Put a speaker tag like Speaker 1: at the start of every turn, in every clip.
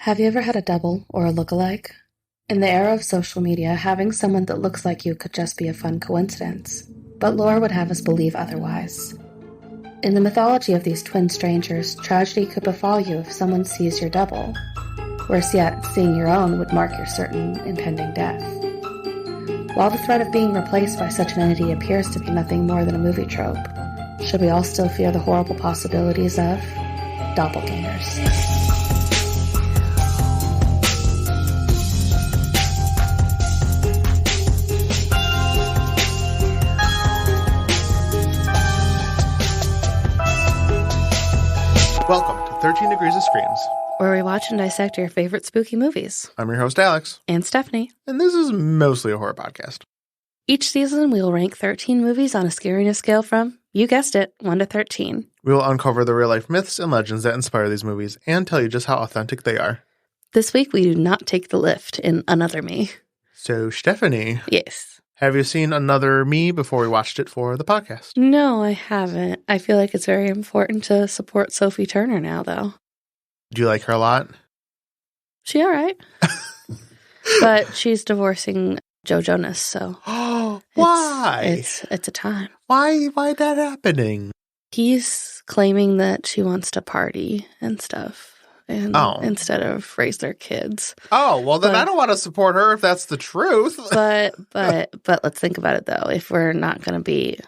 Speaker 1: Have you ever had a double or a look-alike? In the era of social media, having someone that looks like you could just be a fun coincidence, but lore would have us believe otherwise. In the mythology of these twin strangers, tragedy could befall you if someone sees your double. Worse yet, seeing your own would mark your certain impending death. While the threat of being replaced by such an entity appears to be nothing more than a movie trope, should we all still fear the horrible possibilities of doppelgangers?
Speaker 2: Welcome to 13 Degrees of Screams,
Speaker 1: where we watch and dissect your favorite spooky movies.
Speaker 2: I'm your host, Alex.
Speaker 1: And Stephanie.
Speaker 2: And this is mostly a horror podcast.
Speaker 1: Each season, we will rank 13 movies on a scariness scale from, you guessed it, 1 to 13.
Speaker 2: We will uncover the real-life myths and legends that inspire these movies and tell you just how authentic they are.
Speaker 1: This week, we do not take the lift in Another Me.
Speaker 2: So, Stephanie.
Speaker 1: Yes.
Speaker 2: Have you seen Another Me before we watched it for the podcast?
Speaker 1: No, I haven't. I feel like it's very important to support Sophie Turner now, though.
Speaker 2: Do you like her a lot?
Speaker 1: She all right. But she's divorcing Joe Jonas, so...
Speaker 2: Why?
Speaker 1: It's a time.
Speaker 2: Why that happening?
Speaker 1: He's claiming that she wants to party and stuff. And instead of raise their kids.
Speaker 2: Oh, well then I don't want to support her if that's the truth.
Speaker 1: but let's think about it though. If we're not going to be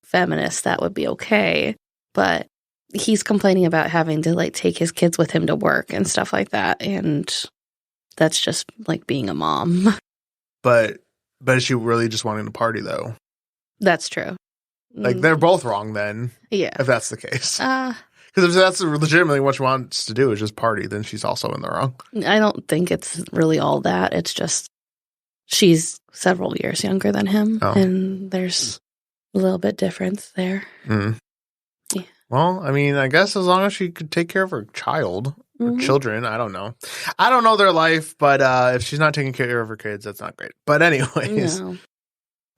Speaker 1: feminists, that would be okay. But he's complaining about having to like take his kids with him to work and stuff like that, and that's just like being a mom. But
Speaker 2: is she really just wanting to party though?
Speaker 1: That's true.
Speaker 2: Like they're both wrong then.
Speaker 1: Yeah,
Speaker 2: if that's the case. Because if that's legitimately what she wants to do is just party, then she's also in the wrong.
Speaker 1: I don't think it's really all that. It's just she's several years younger than him, and there's a little bit difference there.
Speaker 2: Mm.
Speaker 1: Yeah.
Speaker 2: Well, I mean, I guess as long as she could take care of her child or children, I don't know. I don't know their life, but if she's not taking care of her kids, that's not great. But anyways,
Speaker 1: no.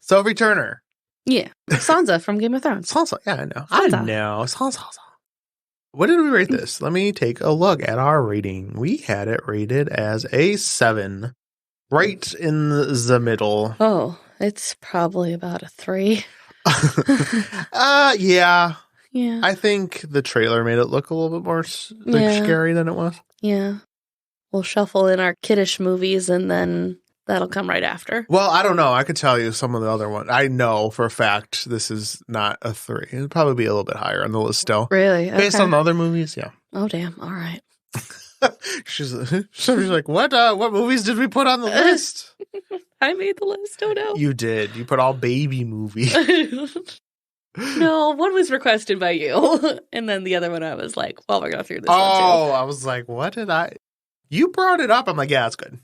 Speaker 2: Sophie Turner.
Speaker 1: Yeah. Sansa from Game of Thrones.
Speaker 2: Sansa, yeah, I know.
Speaker 1: Sansa.
Speaker 2: I know. Sansa. What did we rate this? Let me take a look at our rating. We had it rated as a 7. Right in the middle.
Speaker 1: Oh, it's probably about a 3.
Speaker 2: Yeah.
Speaker 1: Yeah.
Speaker 2: I think the trailer made it look a little bit more scary than it was.
Speaker 1: Yeah. We'll shuffle in our kiddish movies and then that'll come right after.
Speaker 2: Well, I don't know. I could tell you some of the other ones. I know for a fact this is not a 3. It'll probably be a little bit higher on the list still.
Speaker 1: Really? Okay.
Speaker 2: Based on the other movies, yeah.
Speaker 1: Oh, damn. All right.
Speaker 2: she's like, what movies did we put on the list?
Speaker 1: I made the list. Oh, no.
Speaker 2: You did. You put all baby movies.
Speaker 1: No, one was requested by you. And then the other one I was like, well, we're going through this one too.
Speaker 2: Oh, I was like, what did I... You brought it up. I'm like, yeah, it's good.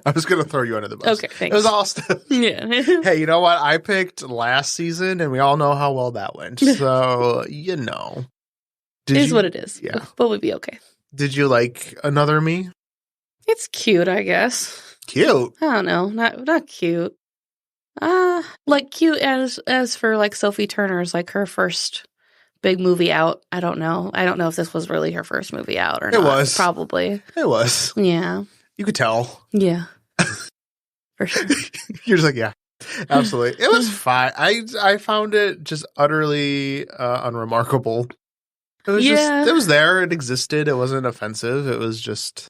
Speaker 2: I was going to throw you under the bus.
Speaker 1: Okay, thanks.
Speaker 2: It was all stuff.
Speaker 1: Yeah.
Speaker 2: Hey, you know what? I picked last season, and we all know how well that went. So, you know.
Speaker 1: It is what it is.
Speaker 2: Yeah.
Speaker 1: But we'd be okay.
Speaker 2: Did you like Another Me?
Speaker 1: It's cute, I guess.
Speaker 2: Cute?
Speaker 1: I don't know. Not cute. Like cute as for like Sophie Turner's, like her first big movie out. I don't know. I don't know if this was really her first movie out or not.
Speaker 2: It was.
Speaker 1: Probably.
Speaker 2: It was.
Speaker 1: Yeah.
Speaker 2: You could tell.
Speaker 1: Yeah. For sure.
Speaker 2: You're just like, yeah, absolutely. It was fine. I found it just utterly unremarkable. It was just, it was there. It existed. It wasn't offensive. It was just.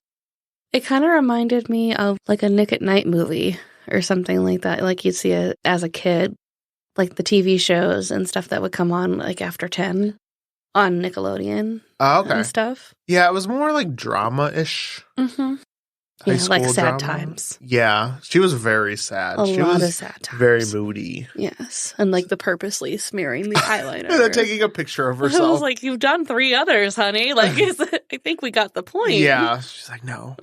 Speaker 1: It kind of reminded me of like a Nick at Night movie or something like that. Like you'd see it as a kid, like the TV shows and stuff that would come on like after 10 on Nickelodeon.
Speaker 2: Oh, okay.
Speaker 1: And stuff.
Speaker 2: Yeah, it was more like drama-ish.
Speaker 1: Mm-hmm. Yeah, like sad times.
Speaker 2: Yeah, she was very sad.
Speaker 1: She was of sad times.
Speaker 2: Very moody.
Speaker 1: Yes, and like the purposely smearing the eyeliner.
Speaker 2: And then taking a picture of herself.
Speaker 1: I was like, you've done 3 others, honey. Like, I think we got the point.
Speaker 2: Yeah, she's like, no,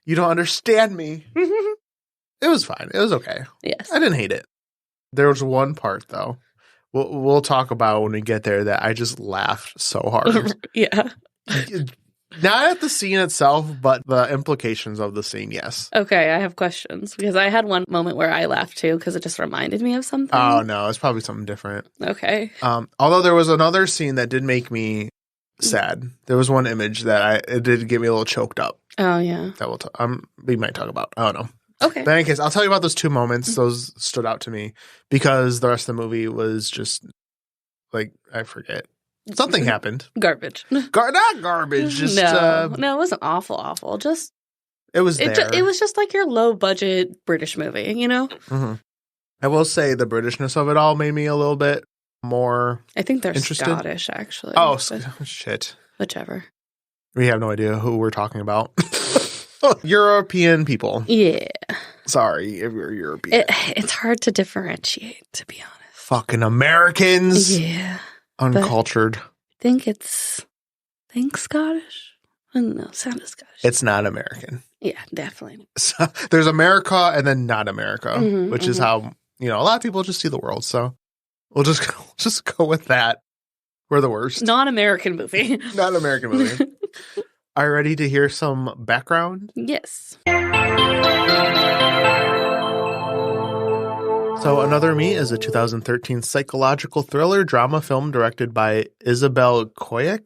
Speaker 2: you don't understand me. It was fine. It was okay.
Speaker 1: Yes.
Speaker 2: I didn't hate it. There was one part, though, we'll talk about when we get there, that I just laughed so hard.
Speaker 1: Yeah.
Speaker 2: Not at the scene itself, but the implications of the scene, yes.
Speaker 1: Okay, I have questions, because I had one moment where I laughed, too, because it just reminded me of something.
Speaker 2: Oh, no, it's probably something different.
Speaker 1: Okay.
Speaker 2: Although there was another scene that did make me sad. There was one image that it did get me a little choked up.
Speaker 1: Oh, yeah.
Speaker 2: That we might talk about. I don't know.
Speaker 1: Okay.
Speaker 2: But in any case, I'll tell you about those 2 moments. Those stood out to me because the rest of the movie was just like, I forget. Something happened.
Speaker 1: Garbage.
Speaker 2: Not garbage. Just
Speaker 1: no, it wasn't awful. Just
Speaker 2: it was there.
Speaker 1: It was just like your low budget British movie, you know?
Speaker 2: Mm-hmm. I will say the Britishness of it all made me a little bit more
Speaker 1: I think they're
Speaker 2: interested.
Speaker 1: Scottish, actually.
Speaker 2: Oh, shit.
Speaker 1: Whichever.
Speaker 2: We have no idea who we're talking about. European people.
Speaker 1: Yeah.
Speaker 2: Sorry if you're European.
Speaker 1: It's hard to differentiate, to be honest.
Speaker 2: Fucking Americans.
Speaker 1: Yeah.
Speaker 2: Uncultured.
Speaker 1: I think Scottish. I don't know. Sounded Scottish.
Speaker 2: It's not American.
Speaker 1: Yeah, definitely.
Speaker 2: So, there's America and then not America, which is how, a lot of people just see the world. So we'll just go with that. We're the worst.
Speaker 1: Non-American movie.
Speaker 2: Not American movie. Are you ready to hear some background?
Speaker 1: Yes.
Speaker 2: So Another Me is a 2013 psychological thriller drama film directed by Isabel Coix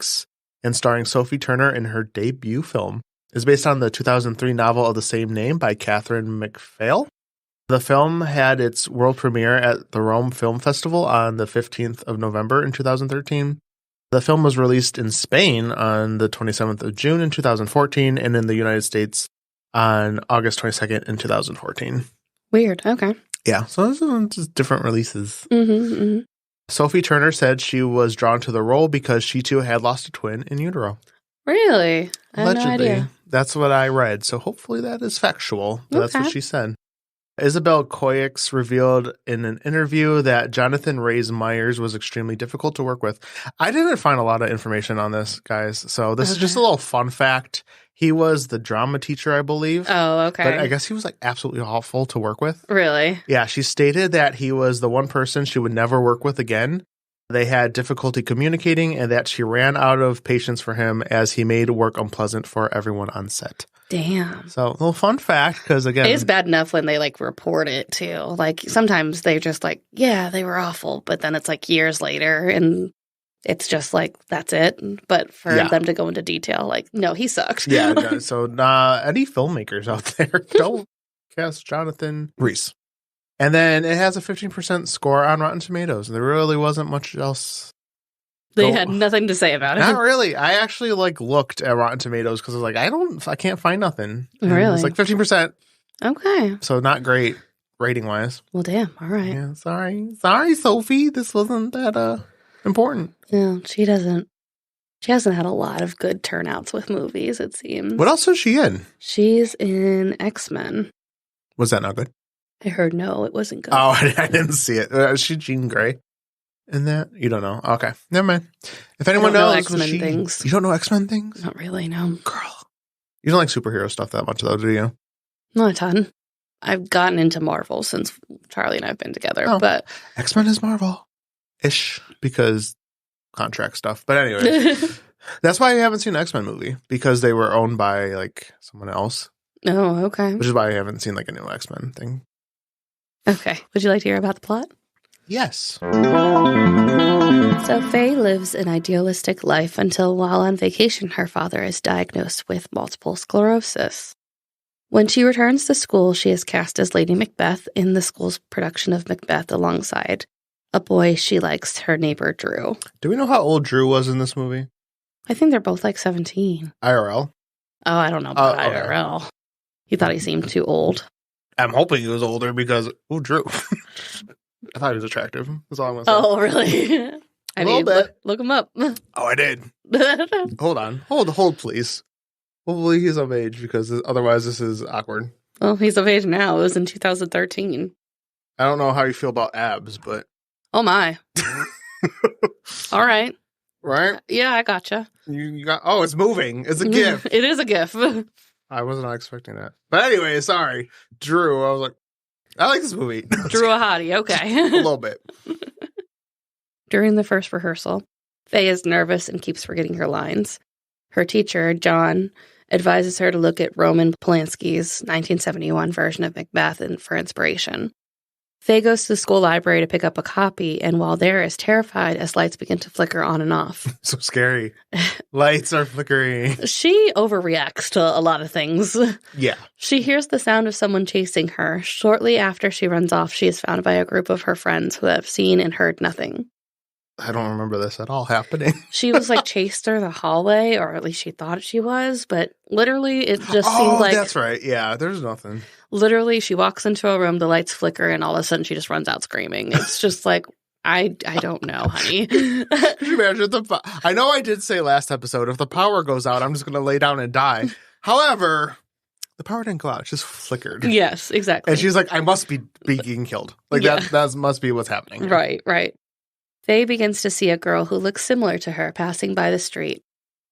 Speaker 2: and starring Sophie Turner in her debut film. It's based on the 2003 novel of the same name by Catherine McPhail. The film had its world premiere at the Rome Film Festival on the 15th of November in 2013. The film was released in Spain on the 27th of June in 2014 and in the United States on August 22nd in 2014.
Speaker 1: Weird. Okay.
Speaker 2: Yeah, so those are just different releases.
Speaker 1: Mm-hmm.
Speaker 2: Sophie Turner said she was drawn to the role because she too had lost a twin in utero.
Speaker 1: Really? I had
Speaker 2: Allegedly.
Speaker 1: no idea.
Speaker 2: That's what I read. So hopefully that is factual. But That's what she said. Isabel Coix revealed in an interview that Jonathan Rhys Meyers was extremely difficult to work with. I didn't find a lot of information on this, guys. So this is just a little fun fact. He was the drama teacher, I believe.
Speaker 1: Oh, okay.
Speaker 2: But I guess he was like absolutely awful to work with.
Speaker 1: Really?
Speaker 2: Yeah, she stated that he was the one person she would never work with again. They had difficulty communicating and that she ran out of patience for him as he made work unpleasant for everyone on set.
Speaker 1: Damn.
Speaker 2: So, a little fun fact, because again...
Speaker 1: It's bad enough when they, report it, too. Sometimes they're just yeah, they were awful, but then it's, years later, and it's just, that's it. But for them to go into detail, no, he sucked.
Speaker 2: Yeah, no, so any filmmakers out there, don't cast Jonathan Rhys. And then it has a 15% score on Rotten Tomatoes. There really wasn't much else...
Speaker 1: They had nothing to say about it.
Speaker 2: Not really. I actually looked at Rotten Tomatoes because I was I can't find nothing. And
Speaker 1: really?
Speaker 2: It's 15%.
Speaker 1: Okay.
Speaker 2: So not great rating wise.
Speaker 1: Well, damn. All right.
Speaker 2: Yeah. Sorry, Sophie. This wasn't that important.
Speaker 1: No, she hasn't had a lot of good turnouts with movies, it seems.
Speaker 2: What else is she in?
Speaker 1: She's in X-Men.
Speaker 2: Was that not good?
Speaker 1: I heard no, it wasn't good.
Speaker 2: Oh, I didn't see it. Is she Jean Grey? In that? You don't know. Okay. Never mind. If anyone knows
Speaker 1: X-Men things.
Speaker 2: You don't know X-Men things?
Speaker 1: Not really, no.
Speaker 2: Girl. You don't like superhero stuff that much, though, do you?
Speaker 1: Not a ton. I've gotten into Marvel since Charlie and I have been together, but...
Speaker 2: X-Men is Marvel-ish, because contract stuff. But anyway, that's why I haven't seen an X-Men movie, because they were owned by, someone else.
Speaker 1: Oh, okay.
Speaker 2: Which is why I haven't seen, a new X-Men thing.
Speaker 1: Okay. Would you like to hear about the plot?
Speaker 2: Yes.
Speaker 1: So Faye lives an idealistic life until while on vacation, her father is diagnosed with multiple sclerosis. When she returns to school, she is cast as Lady Macbeth in the school's production of Macbeth alongside a boy she likes, her neighbor Drew.
Speaker 2: Do we know how old Drew was in this movie?
Speaker 1: I think they're both 17.
Speaker 2: IRL?
Speaker 1: Oh, I don't know about IRL. He thought he seemed too old.
Speaker 2: I'm hoping he was older because, Drew. I thought he was attractive. That's all I want to say.
Speaker 1: Oh, really?
Speaker 2: A little bit.
Speaker 1: Look him up.
Speaker 2: Oh, I did. Hold on. Hold, please. Hopefully he's of age because otherwise this is awkward.
Speaker 1: Well, he's of age now. It was in 2013.
Speaker 2: I don't know how you feel about abs, but...
Speaker 1: Oh, my. All right.
Speaker 2: Right?
Speaker 1: Yeah, I gotcha.
Speaker 2: You got... Oh, it's moving. It's a GIF.
Speaker 1: It is a GIF.
Speaker 2: I was not expecting that. But anyway, sorry. Drew, I was like, I like this movie.
Speaker 1: Drew a hottie, okay.
Speaker 2: A little bit.
Speaker 1: During the first rehearsal, Faye is nervous and keeps forgetting her lines. Her teacher, John, advises her to look at Roman Polanski's 1971 version of Macbeth for inspiration. Faye goes to the school library to pick up a copy, and while there is terrified as lights begin to flicker on and off.
Speaker 2: So scary. Lights are flickering.
Speaker 1: She overreacts to a lot of things.
Speaker 2: Yeah.
Speaker 1: She hears the sound of someone chasing her. Shortly after she runs off, she is found by a group of her friends who have seen and heard nothing.
Speaker 2: I don't remember this at all happening.
Speaker 1: She was chased through the hallway, or at least she thought she was, but literally it just seemed like...
Speaker 2: Oh, that's right. Yeah, there's nothing.
Speaker 1: Literally, she walks into a room, the lights flicker, and all of a sudden she just runs out screaming. It's just I don't know, honey.
Speaker 2: Could you imagine I know I did say last episode, if the power goes out, I'm just going to lay down and die. However, the power didn't go out. It just flickered.
Speaker 1: Yes, exactly.
Speaker 2: And she's like, I must be being killed. That must be what's happening.
Speaker 1: Right. Faye begins to see a girl who looks similar to her passing by the street.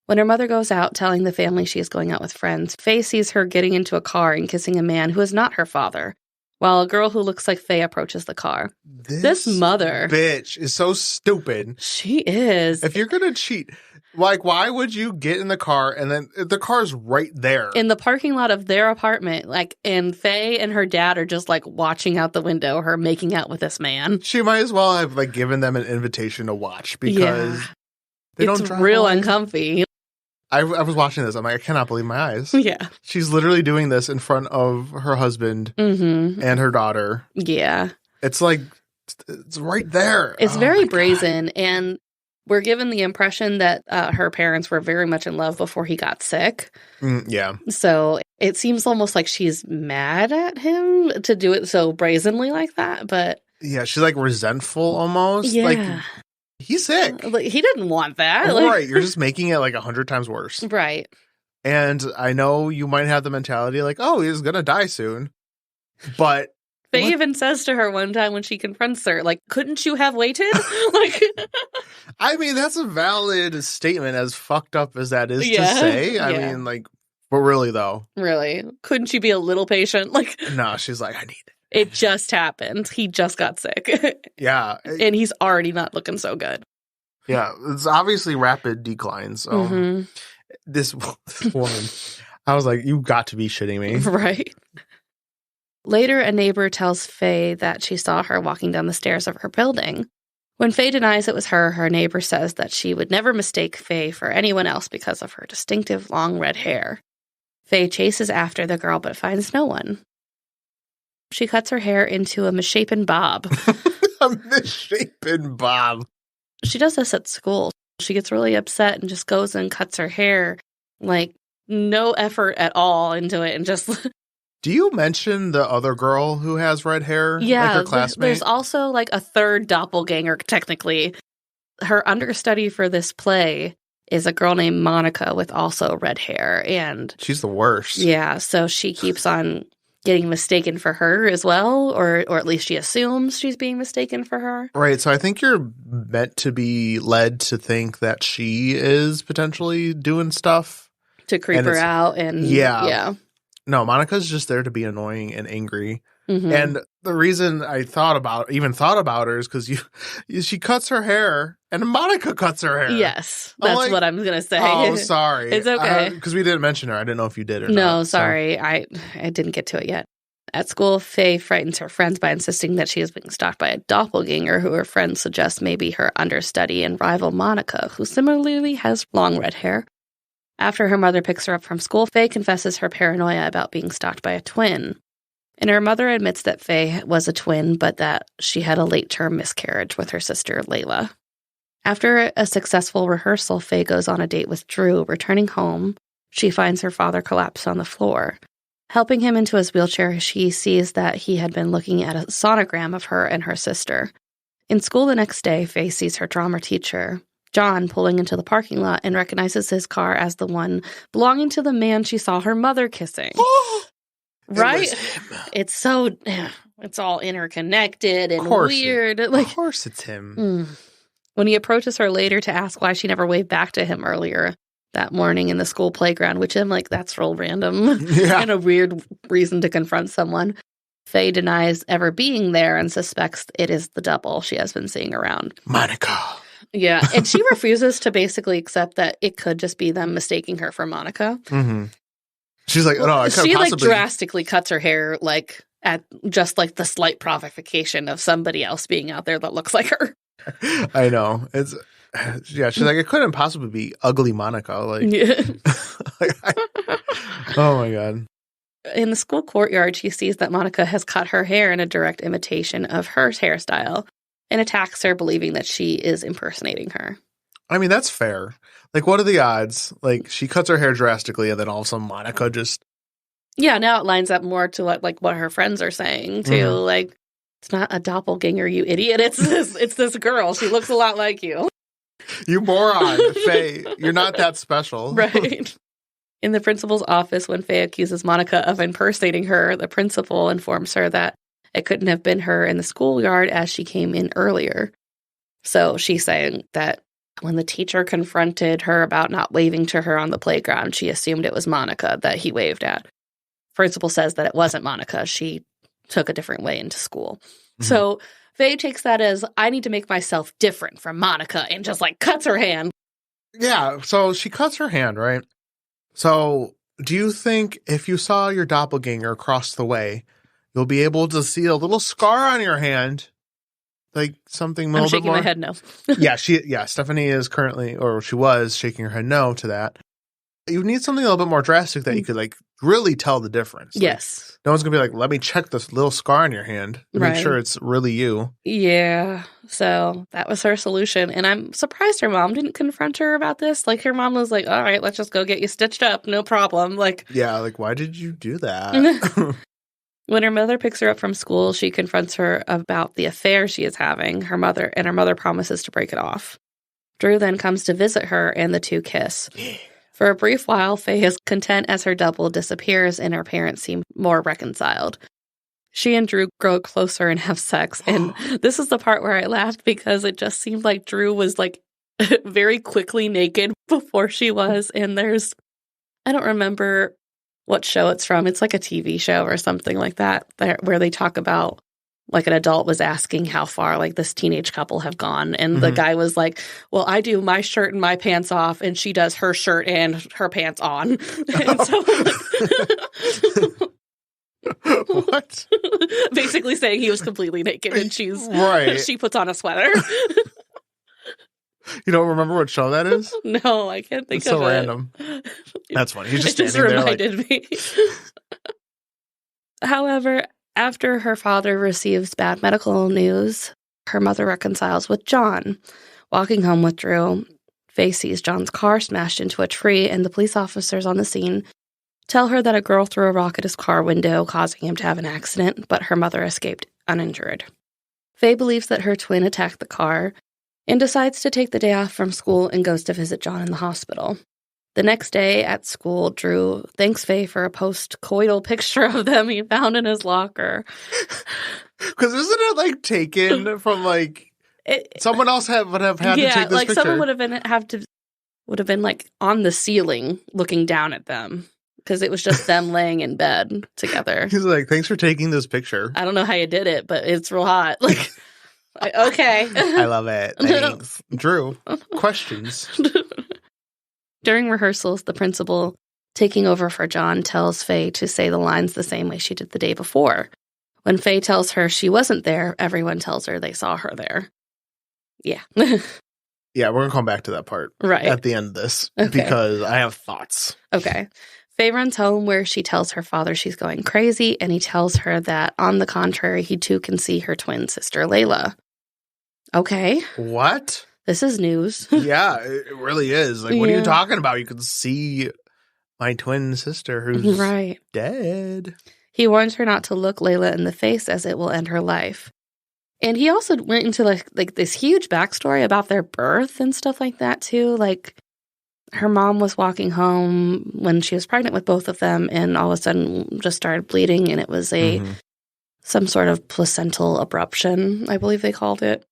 Speaker 1: When her mother goes out telling the family she is going out with friends, Faye sees her getting into a car and kissing a man who is not her father, while a girl who looks like Faye approaches the car. This mother
Speaker 2: bitch is so stupid.
Speaker 1: She is.
Speaker 2: If you're going to cheat, why would you get in the car and then the car's right there?
Speaker 1: In the parking lot of their apartment, and Faye and her dad are just watching out the window, her making out with this man.
Speaker 2: She might as well have given them an invitation to watch because they don't drive
Speaker 1: real
Speaker 2: away.
Speaker 1: uncomfy.
Speaker 2: I was watching this. I'm like, I cannot believe my eyes.
Speaker 1: Yeah.
Speaker 2: She's literally doing this in front of her husband and her daughter.
Speaker 1: Yeah.
Speaker 2: It's it's right there.
Speaker 1: It's very brazen. And we're given the impression that her parents were very much in love before he got sick.
Speaker 2: Yeah.
Speaker 1: So it seems almost like she's mad at him to do it so brazenly like that. But
Speaker 2: yeah, she's resentful almost.
Speaker 1: Yeah.
Speaker 2: He's sick.
Speaker 1: He didn't want that.
Speaker 2: Right. You're just making it 100 times worse.
Speaker 1: Right.
Speaker 2: And I know you might have the mentality oh, he's going to die soon. But
Speaker 1: Faye even says to her one time when she confronts her, couldn't you have waited?
Speaker 2: I mean, that's a valid statement, as fucked up as that is to say. I mean, but really, though.
Speaker 1: Really? Couldn't you be a little patient?
Speaker 2: No, she's I need it.
Speaker 1: It just happened. He just got sick.
Speaker 2: Yeah.
Speaker 1: And he's already not looking so good.
Speaker 2: Yeah. It's obviously rapid decline. So this woman, I was like, you got to be shitting me.
Speaker 1: Right. Later, a neighbor tells Faye that she saw her walking down the stairs of her building. When Faye denies it was her, her neighbor says that she would never mistake Faye for anyone else because of her distinctive long red hair. Faye chases after the girl but finds no one. She cuts her hair into a misshapen bob.
Speaker 2: A misshapen bob.
Speaker 1: She does this at school. She gets really upset and just goes and cuts her hair. No effort at all into it and just...
Speaker 2: Do you mention the other girl who has red hair?
Speaker 1: Yeah.
Speaker 2: Her classmate?
Speaker 1: There's also a third doppelganger, technically. Her understudy for this play is a girl named Monica with also red hair. And
Speaker 2: she's the worst.
Speaker 1: Yeah. So she keeps on getting mistaken for her as well, or at least she assumes she's being mistaken for her.
Speaker 2: Right. So I think you're meant to be led to think that she is potentially doing stuff
Speaker 1: to creep her out. And yeah.
Speaker 2: No, Monica's just there to be annoying and angry. And the reason I thought about her is because she cuts her hair and Monica cuts her hair.
Speaker 1: Yes, that's what I'm gonna say.
Speaker 2: Oh, sorry,
Speaker 1: it's okay
Speaker 2: because we didn't mention her. I didn't know if you did or
Speaker 1: not.
Speaker 2: No,
Speaker 1: sorry, I didn't get to it yet. At school, Faye frightens her friends by insisting that she is being stalked by a doppelganger, who her friends suggest may be her understudy and rival Monica, who similarly has long red hair. After her mother picks her up from school, Faye confesses her paranoia about being stalked by a twin. And her mother admits that Faye was a twin, but that she had a late-term miscarriage with her sister, Layla. After a successful rehearsal, Faye goes on a date with Drew. Returning home, she finds her father collapsed on the floor. Helping him into his wheelchair, she sees that he had been looking at a sonogram of her and her sister. In school the next day, Faye sees her drama teacher, John, pulling into the parking lot and recognizes his car as the one belonging to the man she saw her mother kissing. Right? It's all interconnected and weird.
Speaker 2: Of course it's him.
Speaker 1: When he approaches her later to ask why she never waved back to him earlier that morning in the school playground, which I'm like, that's real random and a weird reason to confront someone. Faye denies ever being there and suspects it is the double she has been seeing around.
Speaker 2: Monica.
Speaker 1: Yeah, and she refuses to basically accept that it could just be them mistaking her for Monica.
Speaker 2: She's like, no, I couldn't possibly.
Speaker 1: She drastically cuts her hair at just like the slight provocation of somebody else being out there that looks like her.
Speaker 2: I know. She's like, it couldn't possibly be ugly Monica. Like, oh my God.
Speaker 1: In the school courtyard, she sees that Monica has cut her hair in a direct imitation of her hairstyle and attacks her, believing that she is impersonating her.
Speaker 2: I mean, that's fair. Like, what are the odds? Like, she cuts her hair drastically, and then all of a sudden Monica just...
Speaker 1: Yeah, now it lines up more to what her friends are saying, too. Mm-hmm. Like, it's not a doppelganger, you idiot. It's this girl. She looks a lot like you.
Speaker 2: You moron, Faye. You're not that special.
Speaker 1: Right. In the principal's office, when Faye accuses Monica of impersonating her, the principal informs her that it couldn't have been her in the schoolyard as she came in earlier. So she's saying that when the teacher confronted her about not waving to her on the playground, she assumed it was Monica that he waved at. Principal says that it wasn't Monica. She took a different way into school. Mm-hmm. So Faye takes that as, I need to make myself different from Monica, and just cuts her hand.
Speaker 2: Yeah, so she cuts her hand, right? So do you think if you saw your doppelganger across the way, you'll be able to see a little scar on your hand? Like something a little bit more?
Speaker 1: I'm shaking my head no.
Speaker 2: Stephanie is currently, or she was shaking her head no to that. You need something a little bit more drastic that you could really tell the difference.
Speaker 1: Yes.
Speaker 2: No one's going to be let me check this little scar on your hand to make sure it's really you.
Speaker 1: Yeah. So that was her solution. And I'm surprised her mom didn't confront her about this. Her mom was like, all right, let's just go get you stitched up. No problem.
Speaker 2: Yeah, why did you do that?
Speaker 1: When her mother picks her up from school, she confronts her about the affair she is having. Her mother promises to break it off. Drew then comes to visit her, and the two kiss. For a brief while, Faye is content as her double disappears, and her parents seem more reconciled. She and Drew grow closer and have sex, and this is the part where I laughed because it just seemed like Drew was very quickly naked before she was, and I don't remember what show it's from. It's like a TV show or something like that, where they talk about an adult was asking how far this teenage couple have gone. And the guy was like, well, I do my shirt and my pants off, and she does her shirt and her pants on. And so,
Speaker 2: what?
Speaker 1: Basically saying he was completely naked and she puts on a sweater.
Speaker 2: You don't remember what show that is?
Speaker 1: No, I can't think
Speaker 2: of it. It's
Speaker 1: so
Speaker 2: random. That's funny. He's just
Speaker 1: standing
Speaker 2: there
Speaker 1: reminded me. However, after her father receives bad medical news, her mother reconciles with John. Walking home with Drew, Faye sees John's car smashed into a tree, and the police officers on the scene tell her that a girl threw a rock at his car window, causing him to have an accident, but her mother escaped uninjured. Faye believes that her twin attacked the car and decides to take the day off from school and goes to visit John in the hospital. The next day at school, Drew thanks Faye for a post-coital picture of them he found in his locker.
Speaker 2: Because isn't it taken from someone else would have had to take this picture?
Speaker 1: Someone would have been on the ceiling looking down at them because it was just them laying in bed together.
Speaker 2: He's like, thanks for taking this picture.
Speaker 1: I don't know how you did it, but it's real hot. Okay.
Speaker 2: I love it. Thanks. Drew, questions?
Speaker 1: During rehearsals, the principal, taking over for John, tells Faye to say the lines the same way she did the day before. When Faye tells her she wasn't there, everyone tells her they saw her there. Yeah.
Speaker 2: Yeah, we're going to come back to that part at the end of this because I have thoughts.
Speaker 1: Okay. Faye runs home where she tells her father she's going crazy, and he tells her that, on the contrary, he too can see her twin sister, Layla. Okay.
Speaker 2: What?
Speaker 1: This is news.
Speaker 2: Yeah, it really is. What are you talking about? You can see my twin sister who's dead.
Speaker 1: He warns her not to look Layla in the face as it will end her life. And he also went into this huge backstory about their birth and stuff like that too. Her mom was walking home when she was pregnant with both of them, and all of a sudden just started bleeding, and it was some sort of placental abruption, I believe they called it.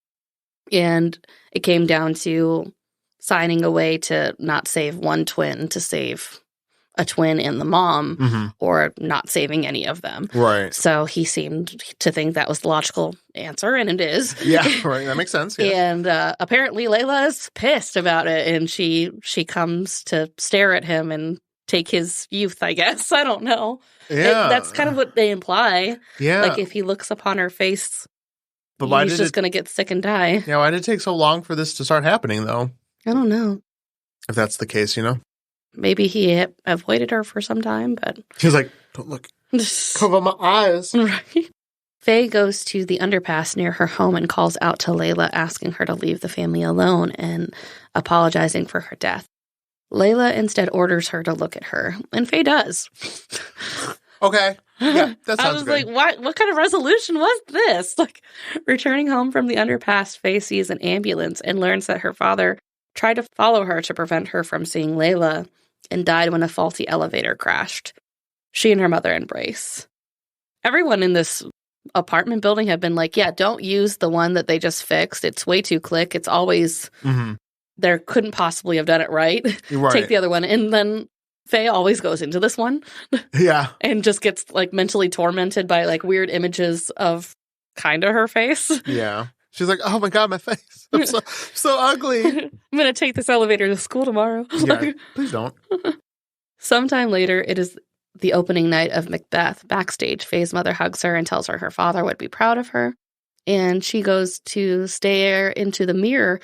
Speaker 1: And it came down to signing away to not save one twin, to save a twin and the mom, or not saving any of them.
Speaker 2: Right.
Speaker 1: So he seemed to think that was the logical answer, and it is.
Speaker 2: Yeah, right. That makes sense. Yes.
Speaker 1: And apparently Layla is pissed about it, and she comes to stare at him and
Speaker 3: take his youth, I guess. I don't know.
Speaker 2: Yeah.
Speaker 3: That's kind of what they imply.
Speaker 2: Yeah.
Speaker 3: Like, if he looks upon her face,
Speaker 2: but why
Speaker 3: he's just going to get sick and die.
Speaker 2: Yeah, why did it take so long for this to start happening, though?
Speaker 3: I don't know.
Speaker 2: If that's the case, you know?
Speaker 3: Maybe he avoided her for some time, but...
Speaker 2: He's like, don't look. Cover my eyes.
Speaker 3: Right. Faye goes to the underpass near her home and calls out to Layla, asking her to leave the family alone and apologizing for her death. Layla instead orders her to look at her, and Faye does.
Speaker 2: Okay. Yeah, that sounds good.
Speaker 3: I was like, what kind of resolution was this? Like, returning home from the underpass, Faye sees an ambulance and learns that her father tried to follow her to prevent her from seeing Layla and died when a faulty elevator crashed. She and her mother embrace. Everyone in this apartment building had been like, yeah, don't use the one that they just fixed. It's way too click. It's always, there couldn't possibly have done it right. Take the other one. And then Faye always goes into this one.
Speaker 2: Yeah.
Speaker 3: And just gets like mentally tormented by like weird images of kind of her face.
Speaker 2: Yeah. She's like, oh my God, my face. I'm so ugly.
Speaker 3: I'm going to take this elevator to school tomorrow.
Speaker 2: Yeah, please don't.
Speaker 3: Sometime later, it is the opening night of Macbeth. Backstage, Faye's mother hugs her and tells her her father would be proud of her. And she goes to stare into the mirror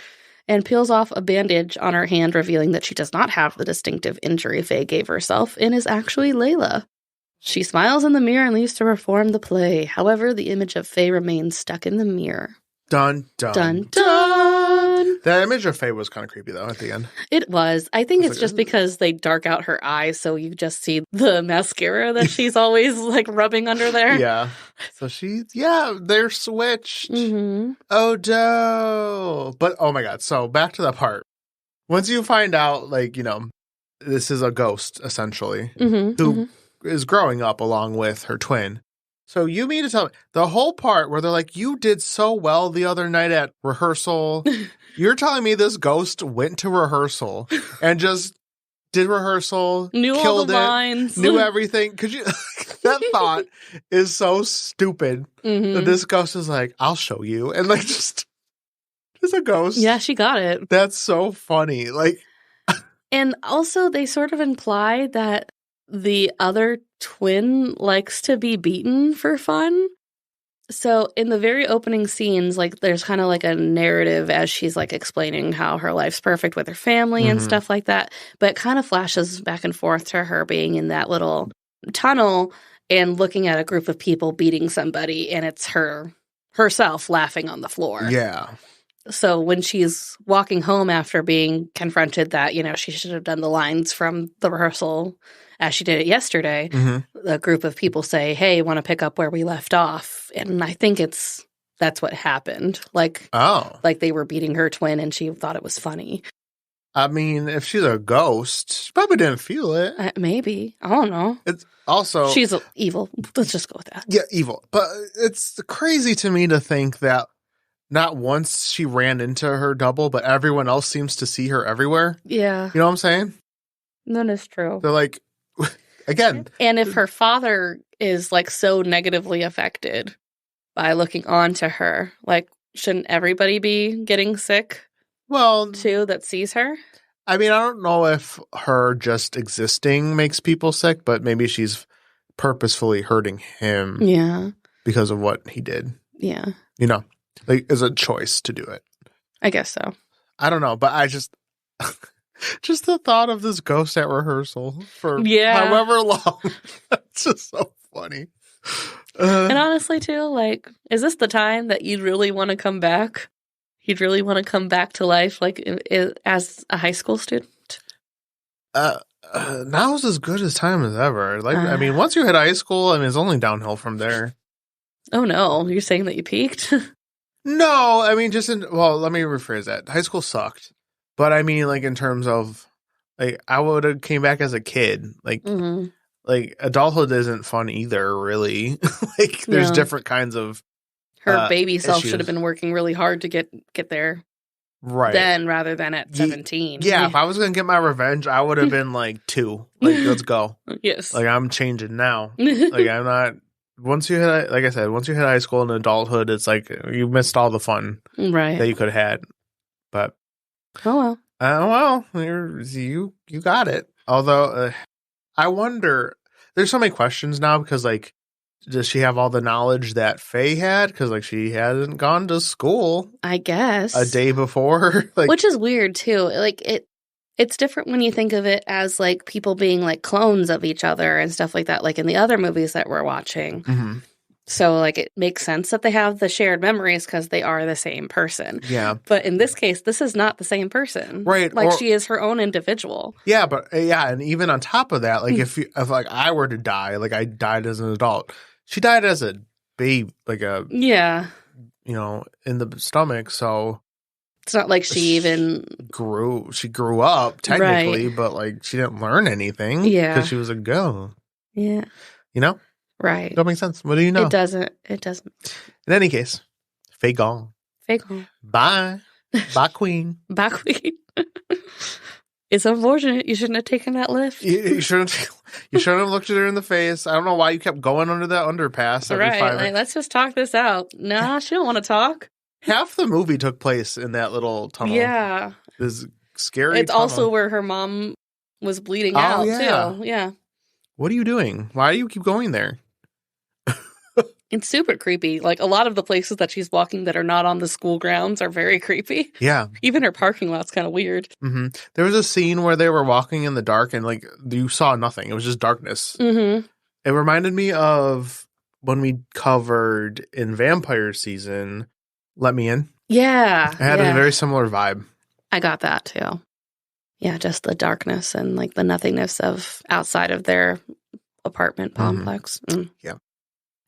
Speaker 3: and peels off a bandage on her hand, revealing that she does not have the distinctive injury Faye gave herself and is actually Layla. She smiles in the mirror and leaves to perform the play. However, the image of Faye remains stuck in the mirror.
Speaker 2: Dun, dun,
Speaker 3: dun, dun.
Speaker 2: That image of Faye was kind of creepy, though, at the end.
Speaker 3: It was. I think it's just because they dark out her eyes, so you just see the mascara that she's always, like, rubbing under there.
Speaker 2: Yeah. So they're switched.
Speaker 3: Mm-hmm.
Speaker 2: Oh, no. But, oh my God. So, back to that part. Once you find out, like, you know, this is a ghost, essentially, who is growing up along with her twin. So you mean to tell me the whole part where they're like, you did so well the other night at rehearsal. You're telling me this ghost went to rehearsal and just did rehearsal,
Speaker 3: knew
Speaker 2: killed
Speaker 3: all the
Speaker 2: it,
Speaker 3: lines,
Speaker 2: knew everything. Could you? That thought is so stupid. That this ghost is like, I'll show you, and like just a ghost.
Speaker 3: Yeah, she got it.
Speaker 2: That's so funny. Like,
Speaker 3: and also they sort of imply that the other twin likes to be beaten for fun. So in the very opening scenes, like there's kind of like a narrative as she's like explaining how her life's perfect with her family and stuff like that. But it kind of flashes back and forth to her being in that little tunnel and looking at a group of people beating somebody, and it's herself laughing on the floor.
Speaker 2: Yeah.
Speaker 3: So when she's walking home after being confronted that, you know, she should have done the lines from the rehearsal as she did it yesterday, a group of people say, hey, want to pick up where we left off? And I think that's what happened. Like they were beating her twin and she thought it was funny.
Speaker 2: I mean, if she's a ghost, she probably didn't feel it.
Speaker 3: Maybe. I don't know.
Speaker 2: It's also...
Speaker 3: She's evil. Let's just go with that.
Speaker 2: Yeah, evil. But it's crazy to me to think that not once she ran into her double, but everyone else seems to see her everywhere.
Speaker 3: Yeah.
Speaker 2: You know what I'm saying?
Speaker 3: That is true.
Speaker 2: They're like, again.
Speaker 3: And if her father is like so negatively affected by looking on to her, like, shouldn't everybody be getting sick?
Speaker 2: Well,
Speaker 3: too, that sees her?
Speaker 2: I mean, I don't know if her just existing makes people sick, but maybe she's purposefully hurting him.
Speaker 3: Yeah.
Speaker 2: Because of what he did.
Speaker 3: Yeah.
Speaker 2: You know, like, it's a choice to do it.
Speaker 3: I guess so.
Speaker 2: I don't know, but I just the thought of this ghost at rehearsal for however long. It's just so funny.
Speaker 3: And honestly, too, like, is this the time that you'd really want to come back? You'd really want to come back to life, like, as a high school student?
Speaker 2: Now is as good a time as ever. Like, I mean, once you hit high school, I mean, it's only downhill from there. Oh,
Speaker 3: no. You're saying that you peaked?
Speaker 2: No, I mean, let me rephrase that. High school sucked. But I mean, like, in terms of, like, I would have came back as a kid. Like, like, adulthood isn't fun either, really. Like, there's different kinds of
Speaker 3: her baby self
Speaker 2: issues.
Speaker 3: should have been working really hard to get there.
Speaker 2: Right.
Speaker 3: Then, rather than at 17.
Speaker 2: Yeah, if I was going to get my revenge, I would have been, like, 2. Like, let's go.
Speaker 3: Yes.
Speaker 2: Like, I'm changing now. Like, I'm not... Once you hit, like I said, once you hit high school and adulthood, it's like you missed all the fun that you could have had. But
Speaker 3: well,
Speaker 2: you got it. Although I wonder, there's so many questions now because, like, does she have all the knowledge that Faye had? Because, like, she hadn't gone to school.
Speaker 3: I guess.
Speaker 2: A day before. Like,
Speaker 3: which is weird, too. Like, it's different when you think of it as, like, people being, like, clones of each other and stuff like that, like in the other movies that we're watching.
Speaker 2: Mm-hmm.
Speaker 3: So, like, it makes sense that they have the shared memories because they are the same person.
Speaker 2: Yeah.
Speaker 3: But in this case, this is not the same person.
Speaker 2: Right.
Speaker 3: Like, she is her own individual.
Speaker 2: Yeah, but, and even on top of that, like, if like, I were to die, like, I died as an adult. She died as a baby, like
Speaker 3: Yeah.
Speaker 2: You know, in the stomach, so...
Speaker 3: It's not like she even...
Speaker 2: She grew up, technically,
Speaker 3: right.
Speaker 2: but, like, she didn't learn anything.
Speaker 3: Yeah.
Speaker 2: Because she was a girl.
Speaker 3: Yeah.
Speaker 2: You know?
Speaker 3: Right.
Speaker 2: Don't make sense. What do you know?
Speaker 3: It doesn't.
Speaker 2: In any case, Faye gone. Bye. Bye, queen.
Speaker 3: Bye, queen. It's unfortunate. You shouldn't have taken that lift.
Speaker 2: You shouldn't have looked at her in the face. I don't know why you kept going under that underpass every 5 minutes.
Speaker 3: Like, let's just talk this out. Nah, she don't want to talk.
Speaker 2: Half the movie took place in that little tunnel.
Speaker 3: Yeah.
Speaker 2: This scary
Speaker 3: It's
Speaker 2: tunnel.
Speaker 3: also where her mom was bleeding out, too. Yeah.
Speaker 2: What are you doing? Why do you keep going there?
Speaker 3: It's super creepy. Like, a lot of the places that she's walking that are not on the school grounds are very creepy.
Speaker 2: Yeah.
Speaker 3: Even her parking lot's kind of weird.
Speaker 2: Mm-hmm. There was a scene where they were walking in the dark and, like, you saw nothing. It was just darkness.
Speaker 3: Mm-hmm.
Speaker 2: It reminded me of when we covered in Vampire Season, Let Me In.
Speaker 3: Yeah.
Speaker 2: It had a very similar vibe.
Speaker 3: I got that, too. Yeah, just the darkness and, like, the nothingness of outside of their apartment complex.
Speaker 2: Yeah.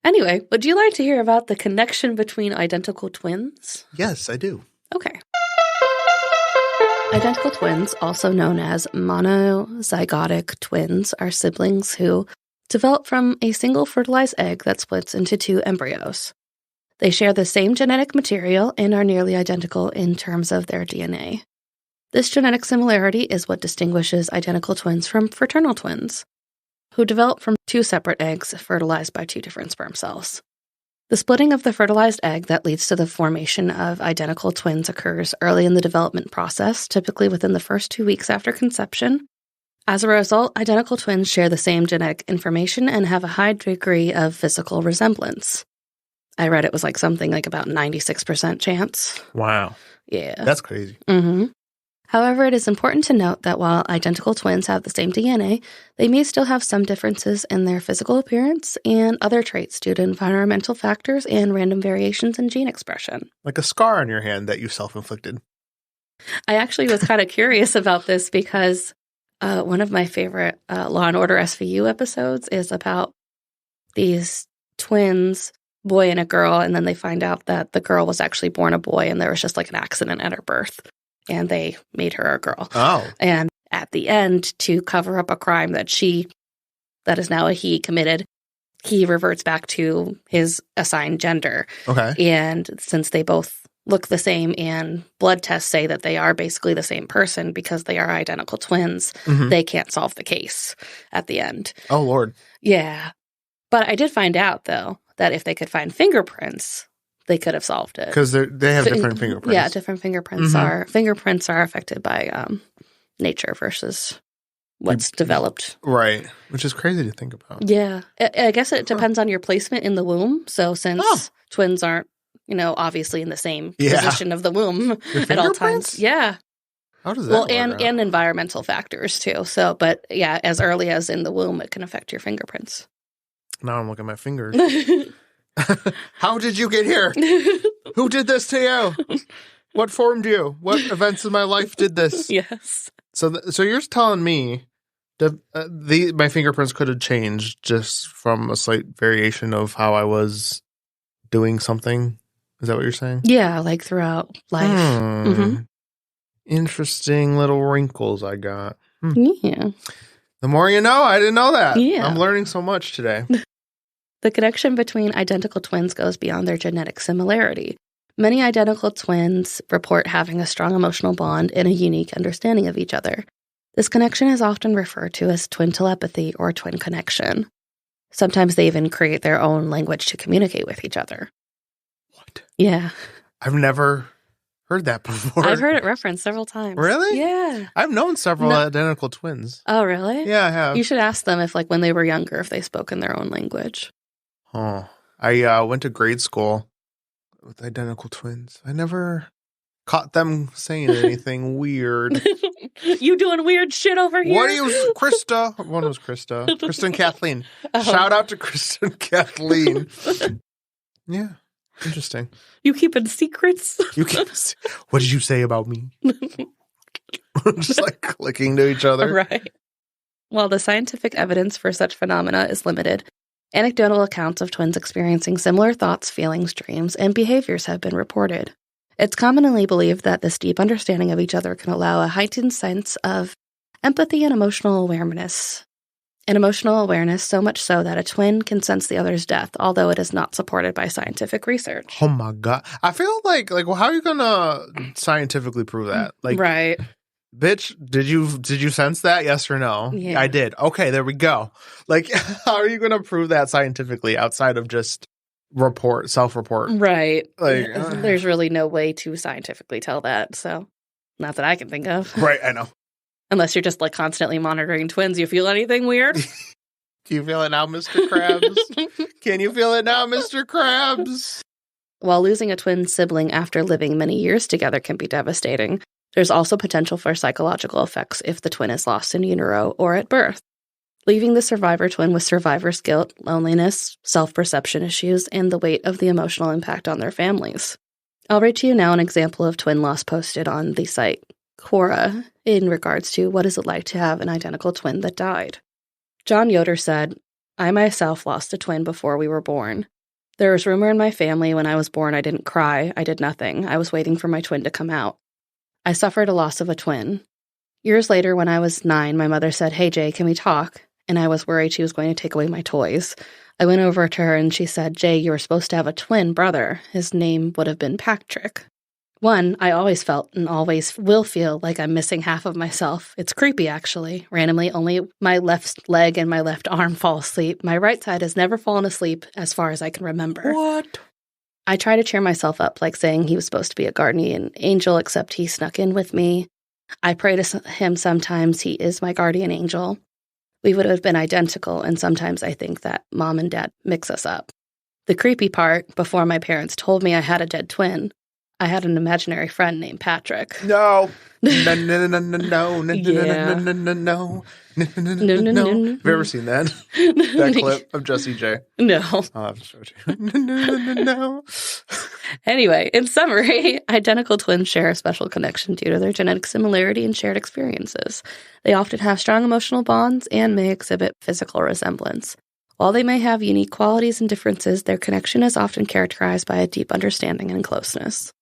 Speaker 3: Anyway, would you like to hear about the connection between identical twins?
Speaker 2: Yes, I do.
Speaker 3: Okay. Identical twins, also known as monozygotic twins, are siblings who develop from a single fertilized egg that splits into 2 embryos. They share the same genetic material and are nearly identical in terms of their DNA. This genetic similarity is what distinguishes identical twins from fraternal twins, who develop from 2 separate eggs fertilized by 2 different sperm cells. The splitting of the fertilized egg that leads to the formation of identical twins occurs early in the development process, typically within the first 2 weeks after conception. As a result, identical twins share the same genetic information and have a high degree of physical resemblance. I read it was like something like about 96% chance.
Speaker 2: Wow.
Speaker 3: Yeah.
Speaker 2: That's crazy.
Speaker 3: Mm-hmm. However, it is important to note that while identical twins have the same DNA, they may still have some differences in their physical appearance and other traits due to environmental factors and random variations in gene expression.
Speaker 2: Like a scar on your hand that you self-inflicted.
Speaker 3: I actually was kind of curious about this because one of my favorite Law & Order SVU episodes is about these twins, boy and a girl, and then they find out that the girl was actually born a boy and there was just like an accident at her birth. And they made her a girl.
Speaker 2: Oh.
Speaker 3: And at the end, to cover up a crime that is now a he, committed, he reverts back to his assigned gender.
Speaker 2: Okay.
Speaker 3: And since they both look the same and blood tests say that they are basically the same person because they are identical twins, they can't solve the case at the end.
Speaker 2: Oh, Lord.
Speaker 3: Yeah. But I did find out, though, that if they could find fingerprints, they could have solved it.
Speaker 2: Because they have different fingerprints.
Speaker 3: Yeah, different fingerprints are affected by nature versus what's developed.
Speaker 2: Right, which is crazy to think about.
Speaker 3: Yeah. I guess it depends on your placement in the womb. So since twins aren't, obviously in the same position of the womb at all times. Yeah.
Speaker 2: How does that work out?
Speaker 3: And environmental factors too. So, but yeah, as early as in the womb, it can affect your fingerprints.
Speaker 2: Now I'm looking at my fingers. How did you get here? Who did this to you? What formed you? What events in my life did this?
Speaker 3: Yes.
Speaker 2: So you're telling me that my fingerprints could have changed just from a slight variation of how I was doing something? Is that what you're saying?
Speaker 3: Yeah, like throughout life.
Speaker 2: Interesting little wrinkles I got.
Speaker 3: Yeah.
Speaker 2: The more you know. I didn't know that.
Speaker 3: Yeah.
Speaker 2: I'm learning so much today.
Speaker 3: The connection between identical twins goes beyond their genetic similarity. Many identical twins report having a strong emotional bond and a unique understanding of each other. This connection is often referred to as twin telepathy or twin connection. Sometimes they even create their own language to communicate with each other.
Speaker 2: What?
Speaker 3: Yeah.
Speaker 2: I've never heard that before.
Speaker 3: I've heard it referenced several times.
Speaker 2: Really?
Speaker 3: Yeah.
Speaker 2: I've known several identical twins.
Speaker 3: Oh, really?
Speaker 2: Yeah, I have.
Speaker 3: You should ask them if, like, when they were younger, if they spoke in their own language.
Speaker 2: Oh, I went to grade school with identical twins. I never caught them saying anything weird.
Speaker 3: You doing weird shit over here?
Speaker 2: What are you, Krista? One was Krista. Krista and Kathleen. Oh. Shout out to Krista and Kathleen. Yeah, interesting.
Speaker 3: You keeping secrets?
Speaker 2: What did you say about me? Just like clicking to each other.
Speaker 3: Right. While the scientific evidence for such phenomena is limited, anecdotal accounts of twins experiencing similar thoughts, feelings, dreams, and behaviors have been reported. It's commonly believed that this deep understanding of each other can allow a heightened sense of empathy and emotional awareness. An emotional awareness so much so that a twin can sense the other's death, although it is not supported by scientific research.
Speaker 2: Oh my God. I feel like well, how are you going to scientifically prove that? Like,
Speaker 3: right.
Speaker 2: Bitch, did you sense that? Yes or no?
Speaker 3: Yeah.
Speaker 2: I did. Okay, there we go. Like, how are you going to prove that scientifically outside of just self-report?
Speaker 3: Right.
Speaker 2: Like,
Speaker 3: there's really no way to scientifically tell that. So, not that I can think of.
Speaker 2: Right, I know.
Speaker 3: Unless you're just like constantly monitoring twins. You feel anything weird?
Speaker 2: Can you feel it now, Mr. Krabs? Can you feel it now, Mr. Krabs?
Speaker 3: While losing a twin sibling after living many years together can be devastating, there's also potential for psychological effects if the twin is lost in utero or at birth, leaving the survivor twin with survivor's guilt, loneliness, self-perception issues, and the weight of the emotional impact on their families. I'll read to you now an example of twin loss posted on the site Quora in regards to what is it like to have an identical twin that died. John Yoder said, I myself lost a twin before we were born. There was rumor in my family when I was born I didn't cry, I did nothing. I was waiting for my twin to come out. I suffered a loss of a twin. Years later, when I was 9, my mother said, hey, Jay, can we talk? And I was worried she was going to take away my toys. I went over to her and she said, Jay, you were supposed to have a twin brother. His name would have been Patrick. One, I always felt and always will feel like I'm missing half of myself. It's creepy, actually. Randomly, only my left leg and my left arm fall asleep. My right side has never fallen asleep as far as I can remember.
Speaker 2: What?
Speaker 3: I try to cheer myself up, like saying he was supposed to be a guardian angel, except he snuck in with me. I pray to him sometimes. He is my guardian angel. We would have been identical, and sometimes I think that mom and dad mix us up. The creepy part, before my parents told me I had a dead twin, I had an imaginary friend named Patrick.
Speaker 2: No. No, no, no, no, no, no,
Speaker 3: Yeah.
Speaker 2: no, no, no, no. Have you ever seen that? That clip of Jessie J?
Speaker 3: No.
Speaker 2: I'll have to show it to you. No.
Speaker 3: Anyway, in summary, identical twins share a special connection due to their genetic similarity and shared experiences. They often have strong emotional bonds and may exhibit physical resemblance. While they may have unique qualities and differences, their connection is often characterized by a deep understanding and closeness.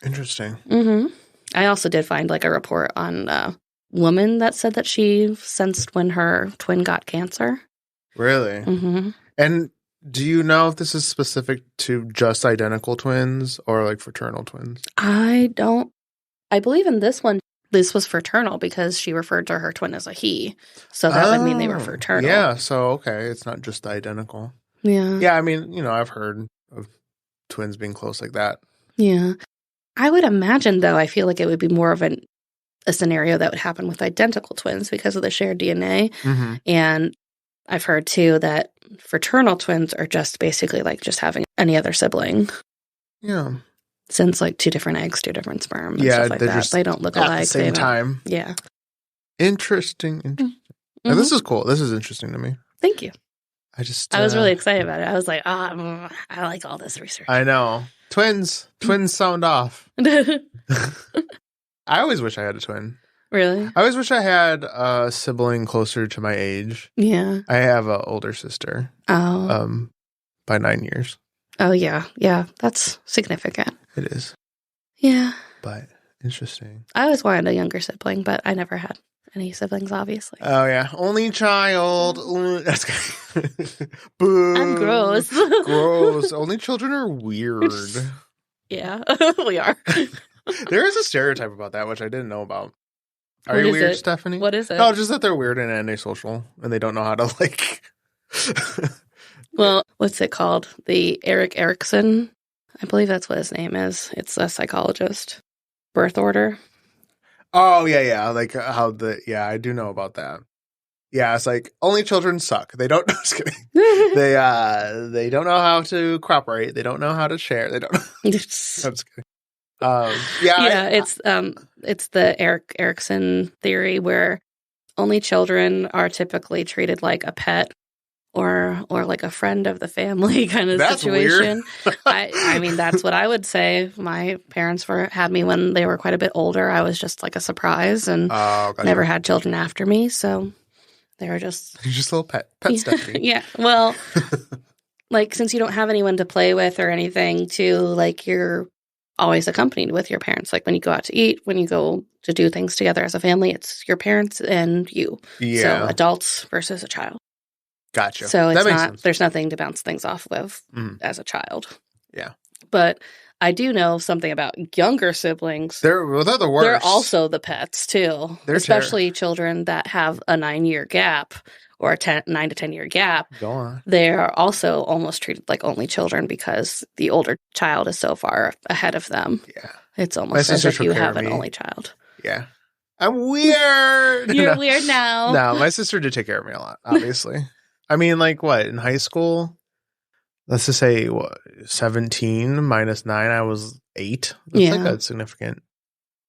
Speaker 2: Interesting.
Speaker 3: Mm-hmm. I also did find like a report on a woman that said that she sensed when her twin got cancer.
Speaker 2: Really?
Speaker 3: Mm-hmm.
Speaker 2: And do you know if this is specific to just identical twins or like fraternal twins?
Speaker 3: I don't. I believe in this one, this was fraternal because she referred to her twin as a he. So that would mean they were fraternal.
Speaker 2: Yeah. So, okay. It's not just identical.
Speaker 3: Yeah.
Speaker 2: Yeah. I mean, I've heard of twins being close like that.
Speaker 3: Yeah. I would imagine, though, I feel like it would be more of a scenario that would happen with identical twins because of the shared DNA.
Speaker 2: Mm-hmm.
Speaker 3: And I've heard, too, that fraternal twins are just basically like just having any other sibling.
Speaker 2: Yeah.
Speaker 3: Since like 2 different eggs, 2 different sperm, and
Speaker 2: yeah,
Speaker 3: stuff like
Speaker 2: they're
Speaker 3: that.
Speaker 2: Just
Speaker 3: they don't look
Speaker 2: at
Speaker 3: alike.
Speaker 2: the same time.
Speaker 3: Yeah.
Speaker 2: Interesting.
Speaker 3: Mm-hmm.
Speaker 2: Now, this is cool. This is interesting to me.
Speaker 3: Thank you.
Speaker 2: I
Speaker 3: was really excited about it. I was like, I like all this research.
Speaker 2: I know. Twins sound off. I always wish I had a twin.
Speaker 3: Really?
Speaker 2: I always wish I had a sibling closer to my age.
Speaker 3: Yeah.
Speaker 2: I have an older sister.
Speaker 3: Oh.
Speaker 2: By 9 years.
Speaker 3: Oh, yeah. Yeah. That's significant.
Speaker 2: It is.
Speaker 3: Yeah.
Speaker 2: But interesting.
Speaker 3: I always wanted a younger sibling, but I never had any siblings, obviously.
Speaker 2: Oh, yeah. Only child. That's good. Boo.
Speaker 3: I'm gross.
Speaker 2: Gross. Only children are weird.
Speaker 3: Yeah, we are.
Speaker 2: There is a stereotype about that, which I didn't know about. Are you weird, Stephanie?
Speaker 3: What is it?
Speaker 2: No, just that they're weird and antisocial, and they don't know how to, like...
Speaker 3: Well, what's it called? The Eric Erickson? I believe that's what his name is. It's a psychologist. birth order.
Speaker 2: Oh, yeah. Like how I do know about that. Yeah, it's like only children suck. They don't. Just kidding. They don't know how to cooperate. They don't know how to share. They don't. I'm just kidding.
Speaker 3: It's the Erikson theory where only children are typically treated like a pet or like a friend of the family kind of situation.
Speaker 2: Weird.
Speaker 3: I mean, that's what I would say. My parents had me when they were quite a bit older. I was just like a surprise and never had children after me, so. They were just...
Speaker 2: You're just a little pet Stephanie.
Speaker 3: Yeah. Well, like, since you don't have anyone to play with or anything, too, like, you're always accompanied with your parents. Like, when you go out to eat, when you go to do things together as a family, it's your parents and you.
Speaker 2: Yeah.
Speaker 3: So, adults versus a child.
Speaker 2: Gotcha.
Speaker 3: So, it's not... There's nothing to bounce things off of as a child.
Speaker 2: Yeah.
Speaker 3: But... I do know something about younger siblings.
Speaker 2: They're the worst.
Speaker 3: They're also the pets, too. Especially children that have a 9-year gap or a 9 to 10 year gap.
Speaker 2: Go on.
Speaker 3: They are also almost treated like only children because the older child is so far ahead of them.
Speaker 2: Yeah.
Speaker 3: It's almost as if you have an only child.
Speaker 2: Yeah. I'm weird.
Speaker 3: You're weird now.
Speaker 2: No, my sister did take care of me a lot, obviously. I mean, like what, in high school? Let's just say 17 minus 9, I was 8. That's significant.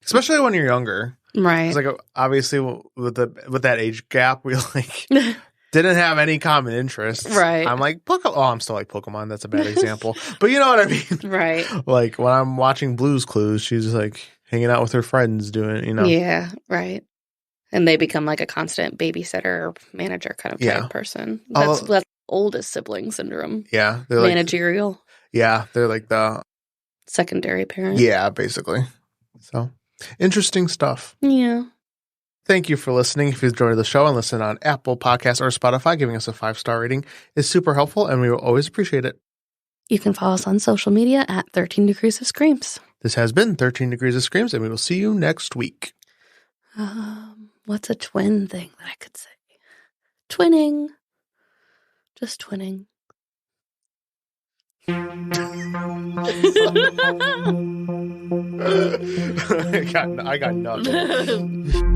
Speaker 2: Especially when you're younger.
Speaker 3: Right.
Speaker 2: It's like obviously with that age gap, we like didn't have any common interests.
Speaker 3: Right.
Speaker 2: I'm like I'm still like Pokemon. That's a bad example. But you know what I mean?
Speaker 3: Right.
Speaker 2: Like when I'm watching Blue's Clues, she's just like hanging out with her friends doing,
Speaker 3: Yeah, right. And they become like a constant babysitter or manager kind of type person. That's oldest sibling syndrome.
Speaker 2: Yeah. They're
Speaker 3: managerial.
Speaker 2: They're like the
Speaker 3: secondary parent.
Speaker 2: Yeah, basically. So interesting stuff.
Speaker 3: Yeah.
Speaker 2: Thank you for listening. If you enjoyed the show and listen on Apple Podcasts or Spotify, giving us a 5-star rating is super helpful and we will always appreciate it.
Speaker 3: You can follow us on social media at 13 Degrees of Screams.
Speaker 2: This has been 13 Degrees of Screams and we will see you next week.
Speaker 3: What's a twin thing that I could say? Twinning. Just twinning.
Speaker 2: I got nothing.